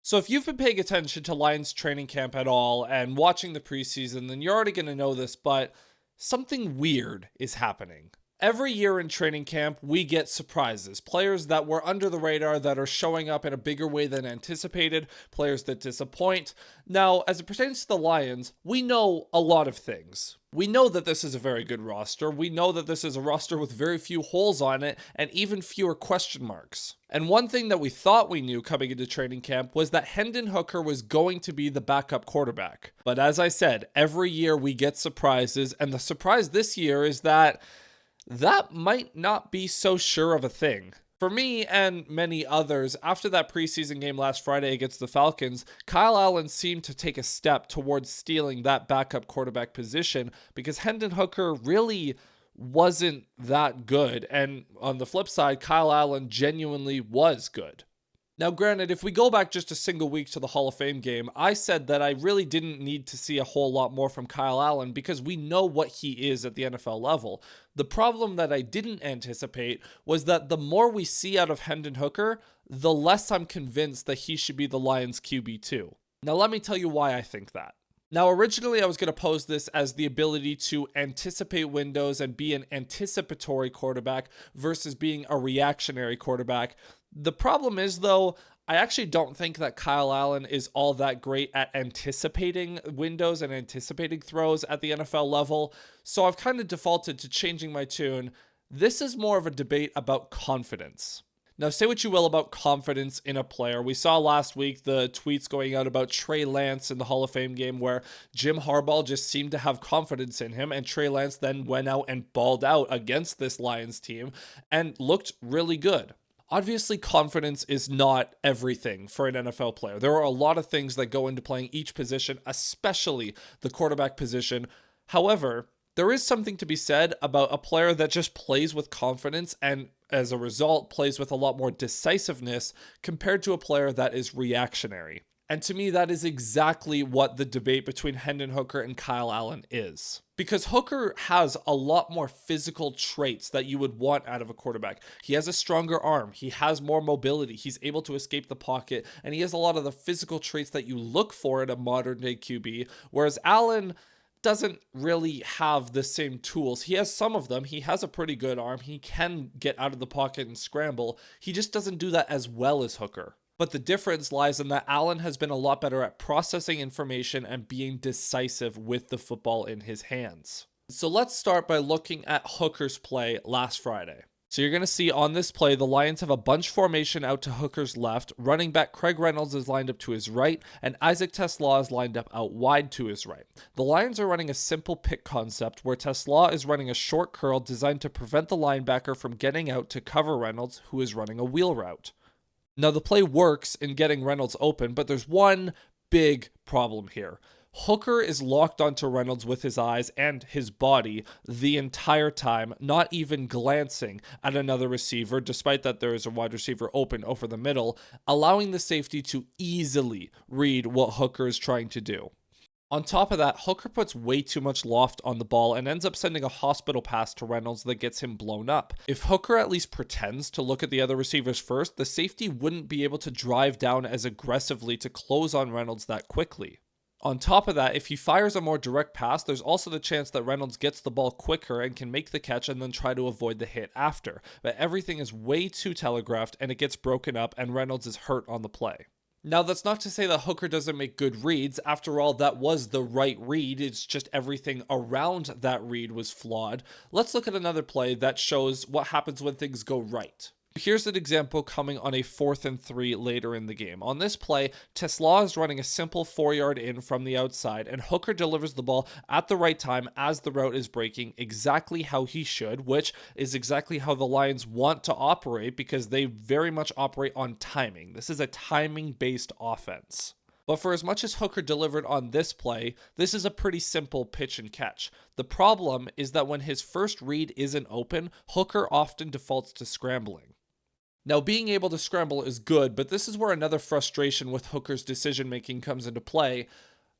So if you've been paying attention to Lions training camp at all and watching the preseason, then you're already going to know this, but something weird is happening. Every year in training camp, we get surprises. Players that were under the radar that are showing up in a bigger way than anticipated, players that disappoint. Now, as it pertains to the Lions, we know a lot of things. We know that this is a very good roster. We know that this is a roster with very few holes on it and even fewer question marks. And one thing that we thought we knew coming into training camp was that Hendon Hooker was going to be the backup quarterback. But as I said, every year we get surprises, and the surprise this year is that might not be so sure of a thing. For me and many others, after that preseason game last Friday against the Falcons, Kyle Allen seemed to take a step towards stealing that backup quarterback position because Hendon Hooker really wasn't that good. And on the flip side, Kyle Allen genuinely was good. Now, granted, if we go back just a single week to the Hall of Fame game, I said that I really didn't need to see a whole lot more from Kyle Allen because we know what he is at the NFL level. The problem that I didn't anticipate was that the more we see out of Hendon Hooker, the less I'm convinced that he should be the Lions' QB2. Now, let me tell you why I think that. Now, originally, I was going to pose this as the ability to anticipate windows and be an anticipatory quarterback versus being a reactionary quarterback. The problem is, though, I actually don't think that Kyle Allen is all that great at anticipating windows and anticipating throws at the NFL level, so I've kind of defaulted to changing my tune. This is more of a debate about confidence. Now, say what you will about confidence in a player. We saw last week the tweets going out about Trey Lance in the Hall of Fame game where Jim Harbaugh just seemed to have confidence in him, and Trey Lance then went out and balled out against this Lions team and looked really good. Obviously, confidence is not everything for an NFL player. There are a lot of things that go into playing each position, especially the quarterback position. However, there is something to be said about a player that just plays with confidence and, as a result, plays with a lot more decisiveness compared to a player that is reactionary. And to me, that is exactly what the debate between Hendon Hooker and Kyle Allen is. Because Hooker has a lot more physical traits that you would want out of a quarterback. He has a stronger arm, he has more mobility, he's able to escape the pocket, and he has a lot of the physical traits that you look for in a modern day QB, whereas Allen doesn't really have the same tools. He has some of them. He has a pretty good arm. He can get out of the pocket and scramble. He just doesn't do that as well as Hooker. But the difference lies in that Allen has been a lot better at processing information and being decisive with the football in his hands. So let's start by looking at Hooker's play last Friday. So you're going to see on this play, the Lions have a bunch formation out to Hooker's left, running back Craig Reynolds is lined up to his right, and Isaac TeSlaa is lined up out wide to his right. The Lions are running a simple pick concept where TeSlaa is running a short curl designed to prevent the linebacker from getting out to cover Reynolds, who is running a wheel route. Now, the play works in getting Reynolds open, but there's one big problem here. Hooker is locked onto Reynolds with his eyes and his body the entire time, not even glancing at another receiver, despite that there is a wide receiver open over the middle, allowing the safety to easily read what Hooker is trying to do. On top of that, Hooker puts way too much loft on the ball and ends up sending a hospital pass to Reynolds that gets him blown up. If Hooker at least pretends to look at the other receivers first, the safety wouldn't be able to drive down as aggressively to close on Reynolds that quickly. On top of that, if he fires a more direct pass, there's also the chance that Reynolds gets the ball quicker and can make the catch and then try to avoid the hit after. But everything is way too telegraphed and it gets broken up and Reynolds is hurt on the play. Now, that's not to say that Hooker doesn't make good reads. After all, that was the right read. It's just everything around that read was flawed. Let's look at another play that shows what happens when things go right. Here's an example coming on a 4th and 3 later in the game. On this play, TeSlaa is running a simple 4-yard in from the outside, and Hooker delivers the ball at the right time as the route is breaking exactly how he should, which is exactly how the Lions want to operate because they very much operate on timing. This is a timing-based offense. But for as much as Hooker delivered on this play, this is a pretty simple pitch and catch. The problem is that when his first read isn't open, Hooker often defaults to scrambling. Now, being able to scramble is good, but this is where another frustration with Hooker's decision-making comes into play.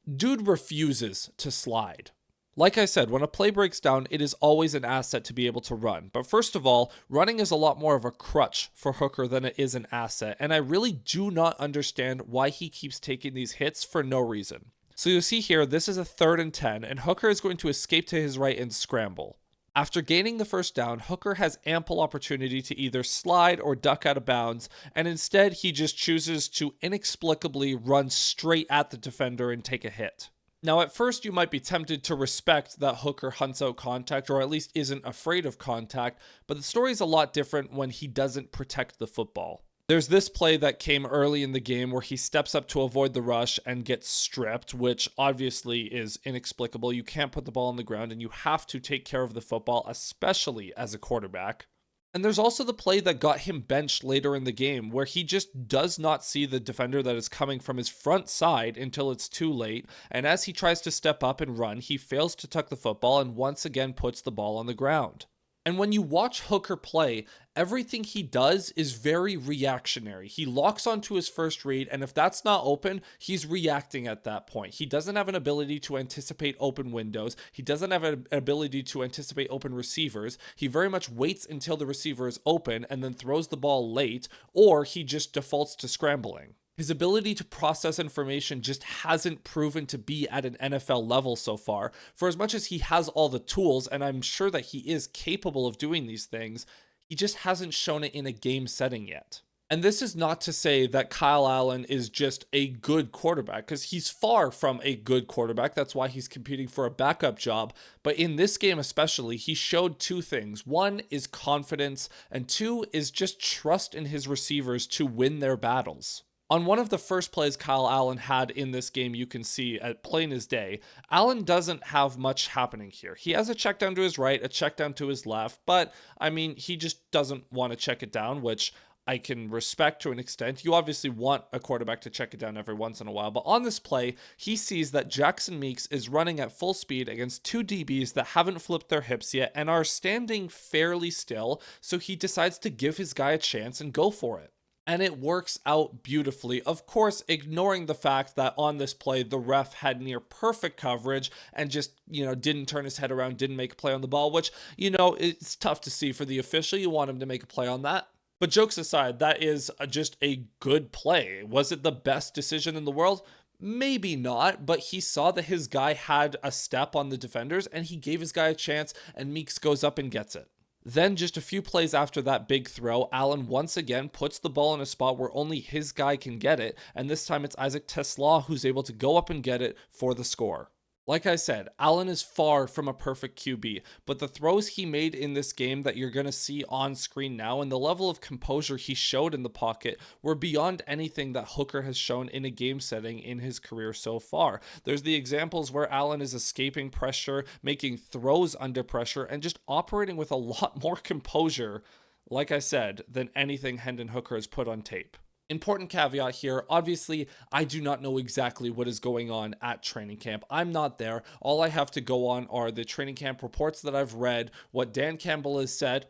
Dude refuses to slide. Like I said, when a play breaks down, it is always an asset to be able to run. But first of all, running is a lot more of a crutch for Hooker than it is an asset, and I really do not understand why he keeps taking these hits for no reason. So you'll see here, this is a 3rd and 10, and Hooker is going to escape to his right and scramble. After gaining the first down, Hooker has ample opportunity to either slide or duck out of bounds, and instead he just chooses to inexplicably run straight at the defender and take a hit. Now, at first, you might be tempted to respect that Hooker hunts out contact, or at least isn't afraid of contact, but the story is a lot different when he doesn't protect the football. There's this play that came early in the game where he steps up to avoid the rush and gets stripped, which obviously is inexplicable. You can't put the ball on the ground, and you have to take care of the football, especially as a quarterback. And there's also the play that got him benched later in the game, where he just does not see the defender that is coming from his front side until it's too late, and as he tries to step up and run, he fails to tuck the football and once again puts the ball on the ground. And when you watch Hooker play, everything he does is very reactionary. He locks onto his first read, and if that's not open, he's reacting at that point. He doesn't have an ability to anticipate open windows. He doesn't have an ability to anticipate open receivers. He very much waits until the receiver is open and then throws the ball late, or he just defaults to scrambling. His ability to process information just hasn't proven to be at an NFL level so far. For as much as he has all the tools, and I'm sure that he is capable of doing these things, he just hasn't shown it in a game setting yet. And this is not to say that Kyle Allen is just a good quarterback, because he's far from a good quarterback. That's why he's competing for a backup job. But in this game especially, he showed 2 things. 1 is confidence, and 2 is just trust in his receivers to win their battles. On one of the first plays Kyle Allen had in this game, you can see at plain as day, Allen doesn't have much happening here. He has a check down to his right, a check down to his left, but I mean, he just doesn't want to check it down, which I can respect to an extent. You obviously want a quarterback to check it down every once in a while, but on this play, he sees that Jackson Meeks is running at full speed against 2 DBs that haven't flipped their hips yet and are standing fairly still, so he decides to give his guy a chance and go for it. And it works out beautifully. Of course, ignoring the fact that on this play, the ref had near perfect coverage and just, didn't turn his head around, didn't make a play on the ball, which, it's tough to see for the official. You want him to make a play on that. But jokes aside, that is just a good play. Was it the best decision in the world? Maybe not, but he saw that his guy had a step on the defenders and he gave his guy a chance, and Meeks goes up and gets it. Then just a few plays after that big throw, Allen once again puts the ball in a spot where only his guy can get it, and this time it's Isaac Tesla who's able to go up and get it for the score. Like I said, Allen is far from a perfect QB, but the throws he made in this game that you're going to see on screen now and the level of composure he showed in the pocket were beyond anything that Hooker has shown in a game setting in his career so far. There's the examples where Allen is escaping pressure, making throws under pressure, and just operating with a lot more composure, like I said, than anything Hendon Hooker has put on tape. Important caveat here, obviously, I do not know exactly what is going on at training camp. I'm not there. All I have to go on are the training camp reports that I've read, what Dan Campbell has said,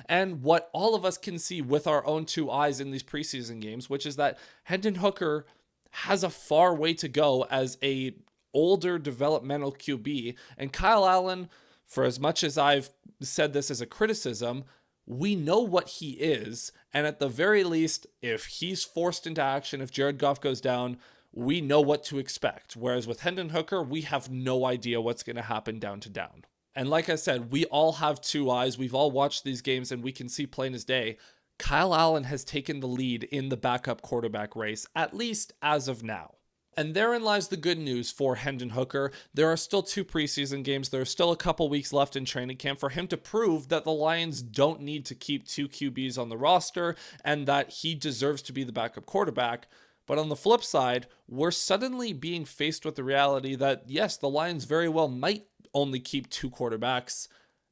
and what all of us can see with our own 2 eyes in these preseason games, which is that Hendon Hooker has a far way to go as a older developmental QB, and Kyle Allen, for as much as I've said this as a criticism, we know what he is, and at the very least, if he's forced into action, if Jared Goff goes down, we know what to expect. Whereas with Hendon Hooker, we have no idea what's going to happen down to down. And like I said, we all have 2 eyes. We've all watched these games, and we can see plain as day. Kyle Allen has taken the lead in the backup quarterback race, at least as of now. And therein lies the good news for Hendon Hooker. There are still 2 preseason games. There are still a couple weeks left in training camp for him to prove that the Lions don't need to keep 2 QBs on the roster and that he deserves to be the backup quarterback. But on the flip side, we're suddenly being faced with the reality that, yes, the Lions very well might only keep 2 quarterbacks,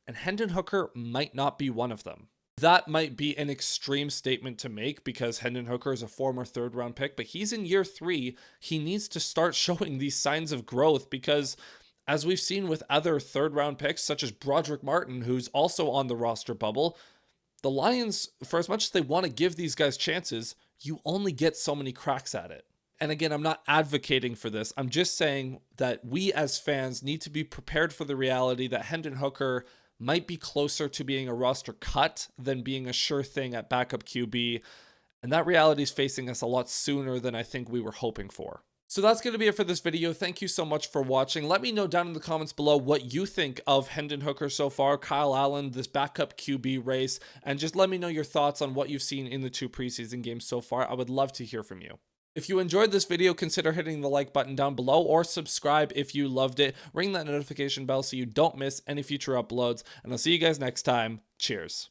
and Hendon Hooker might not be one of them. That might be an extreme statement to make because Hendon Hooker is a former 3rd-round pick, but he's in year 3. He needs to start showing these signs of growth because, as we've seen with other 3rd-round picks, such as Broderick Martin, who's also on the roster bubble, the Lions, for as much as they want to give these guys chances, you only get so many cracks at it. And again, I'm not advocating for this. I'm just saying that we as fans need to be prepared for the reality that Hendon Hooker might be closer to being a roster cut than being a sure thing at backup QB. And that reality is facing us a lot sooner than I think we were hoping for. So that's going to be it for this video. Thank you so much for watching. Let me know down in the comments below what you think of Hendon Hooker so far, Kyle Allen, this backup QB race, and just let me know your thoughts on what you've seen in the 2 preseason games so far. I would love to hear from you. If you enjoyed this video, consider hitting the like button down below or subscribe if you loved it. Ring that notification bell so you don't miss any future uploads, and I'll see you guys next time. Cheers.